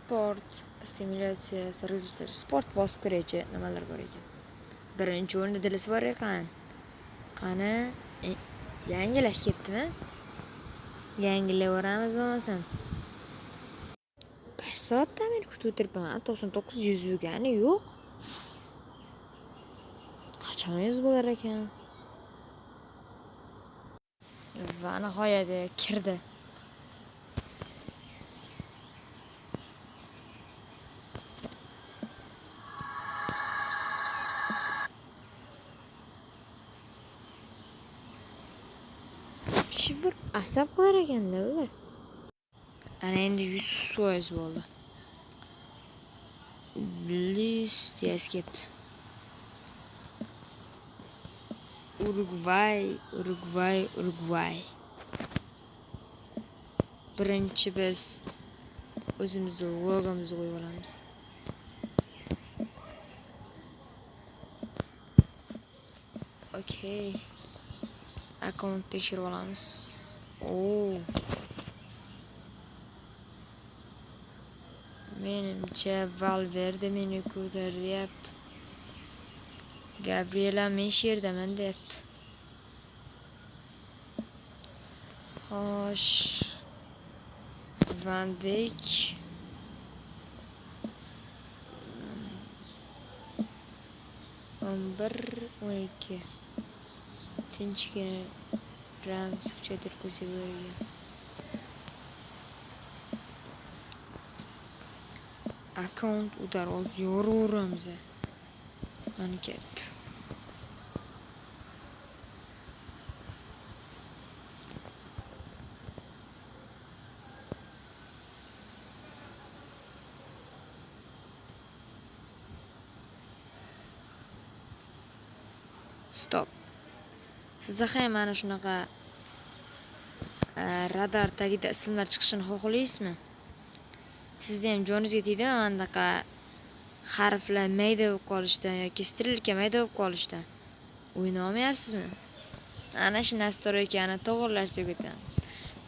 Sport, simulyatsiya, rezolyutsiya, sport bosib ko'raychi, nimalar bor ekan. Birinchi o'rinda dilisi bor ekan. Qani, yangilash ketdimi? Yangilayveramiz bo'lmasam. 1 soatdan beri kutib o'tiribman. 99 100 yurgani yo'q. Qachon 100 bo'lar ekan? Va nihoyat kirdi. Bir asab qilar ekanda ular. Ana endi 100% bo'ldi. List ketdi. Urugvay. Birinchi biz o'zimizni logomizni qo'yib olamiz. Okay. Akkaunt tekshirib olamiz. Menimcha Valverde meni ko'taryapti. Gabriela men sherdaman deyapti. Xo'sh. Van Dijk. bir 12. Tinchgina Rams kuchaytirib qo'ysa bo'lgan. Akkaunt udaroz yoraveramiz. Mana ketdi. Stop. Sizda ham mana shunaqa radar tagida ismlar chiqishini xohlaysizmi? Sizda ham joningizga tegdimi bunaqa harflar mayda bo'lib qolishdan yoki strilka mayda bo'lib qolishdan? O'yna olmayapsizmi? Ana shu nastroykani to'g'rilashga o'tamiz.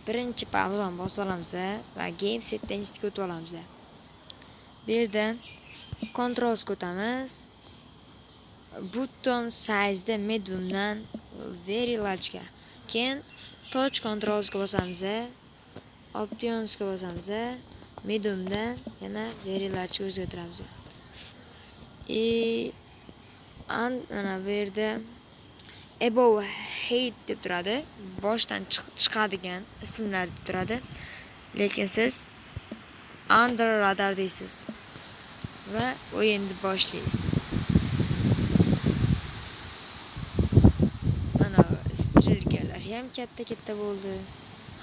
Birinchi pavlon bosib olamiz va game setdan o'tib olamiz. Bu yerdan control o'tamiz. Button size'da mediumdan very large ga. Keyin touch controls ga bosamiz. Options ga bosamiz. Mediumdan yana very large ga o'zgartiramiz. Ana bu yerda above height deb turadi. Boshdan chiqadigan ismlar deb turadi. Lekin siz under radar deysiz va o'yinni boshlaysiz. Mana strilkalar ham katta bo'ldi.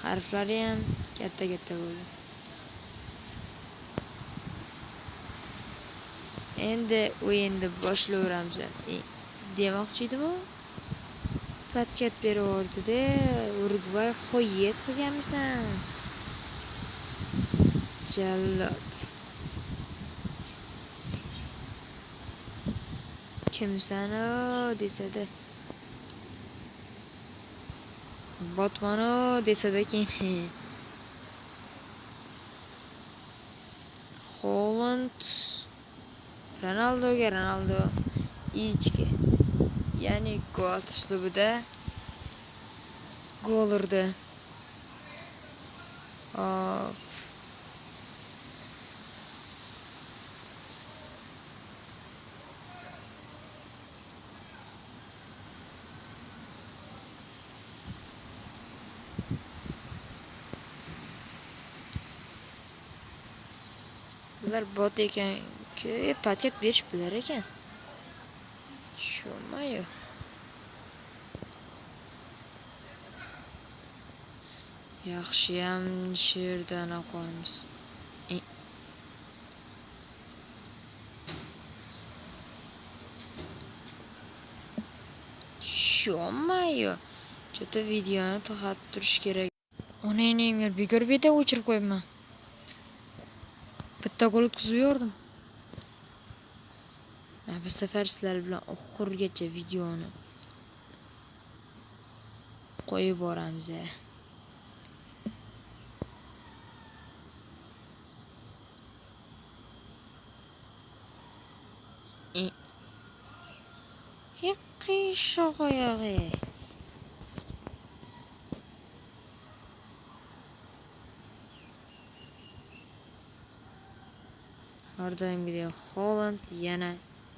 Harflari ham katta bo'ldi. Endi o'yinni boshlayveramiz. Demoqchi edim-ku. Patkat beraverdi-da, Urugvay xo'yet qilganmisan. Jallod. Kimsan-o desada. Botmano desada keyin. Holland. Ronaldo ichki. Ya'ni gol uslubida gol urdi. Bular bot ekan-ku, paket berish bilar ekan. Sho'mayu. Yaxshiyam sherdan qolamiz. Sho'mayu. Chota videoni to'xtatib turish kerak. Onangga bekor video o'chirib qo'yibman. Bitta gol o'tkazib yordim. Bu safar sizlar bilan oxirigacha videoni qo'yib boramiz. Qiyshoq oyog'i. Har doimgidek Holland yana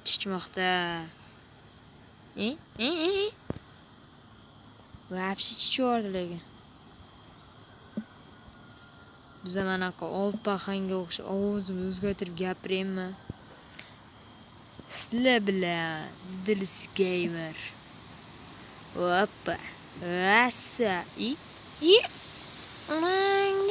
chichmoqda. Vapsi chichyordi lekin. Biza manaqa old pahanga o'xshab ovozimni o'zgartirib gapiraymi? Sizlar bilan Dilis Gamer. Oppa. Assa. Mang.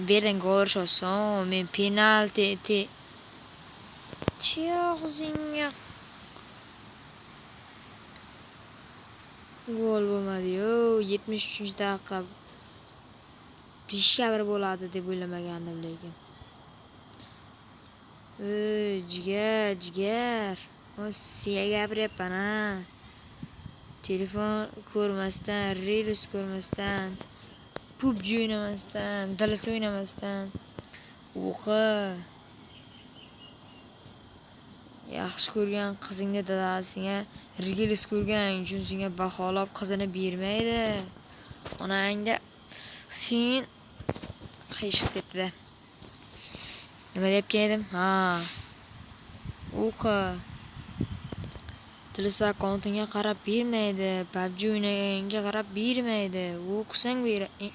Bu yerdan gol urish oson. Men penalti og'zingga gol bo'lmadi-yu. 73-daqiqa. 5-1 bo'ladi deb o'ylamagandim lekin. Jigar. Senga gapiryapman-a. Telefon ko'rmasdan, reels ko'rmasdan, PUBG o'ynamasdan, Dilis o'ynamasdan o'qi. Yaxshi ko'rgan qizingni dadasiga reels ko'rganing uchun senga baholab qizini bermaydi. Onangda sen qiyshiq debdi-da. Nima deyapgan edim? O'qi. Dilis akkauntingga qarab bermaydi, PUBG o'ynaganga qarab bermaydi. O'qisang beradi.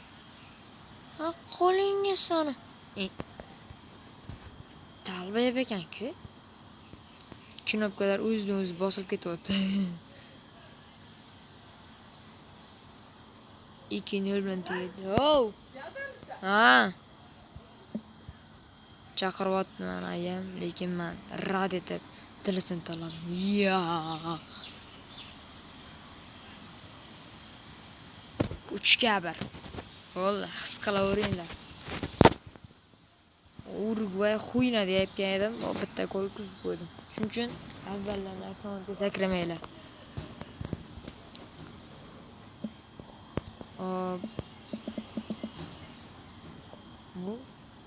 Qo'lingga soni. Talbayib ekan-ku. Knopkalar o'zidan o'zi bosilib ketyapti. 2-0 bilan tugadi. Chaqiryapti meni ayam, lekin men rad etib Dilisini tanladim. 3-1. Bo'ldi, his qilaveringlar. Urugvay xuyna deyapgan edim, bitta gol kuzib qo'ydim. Shuning uchun avvallarni akkauntga sakramanglar.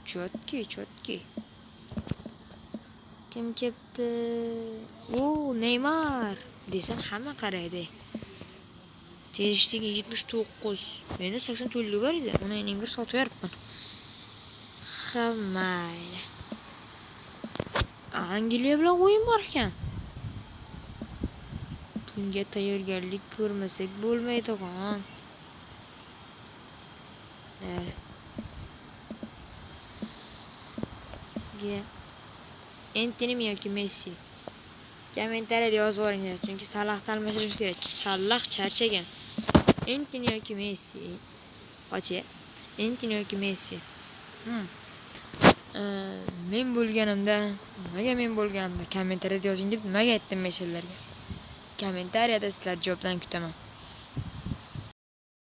Chotki. Kim kepti? Neymar desam hamma qaraydi. Terishdagi 79. Menda 84 bor edi. Uni bir sotib beribman. Mayli. Angliya bilan o'yin bor ekan. Bunga tayyorgarlik ko'rmasak bo'lmaydi-ku. Antonimi yoki Messi? Kommentariyada yozib yuboringlar, chunki Salahdan almashtirib kerak. Salah charchagan. Antoni yoki Messi? Antoni yoki Messi? Nimaga men bo'lganimda kommentariyada yozing deb nimaga aytdim men sizlarga? Kommentariyada sizlar javoblarni kutaman.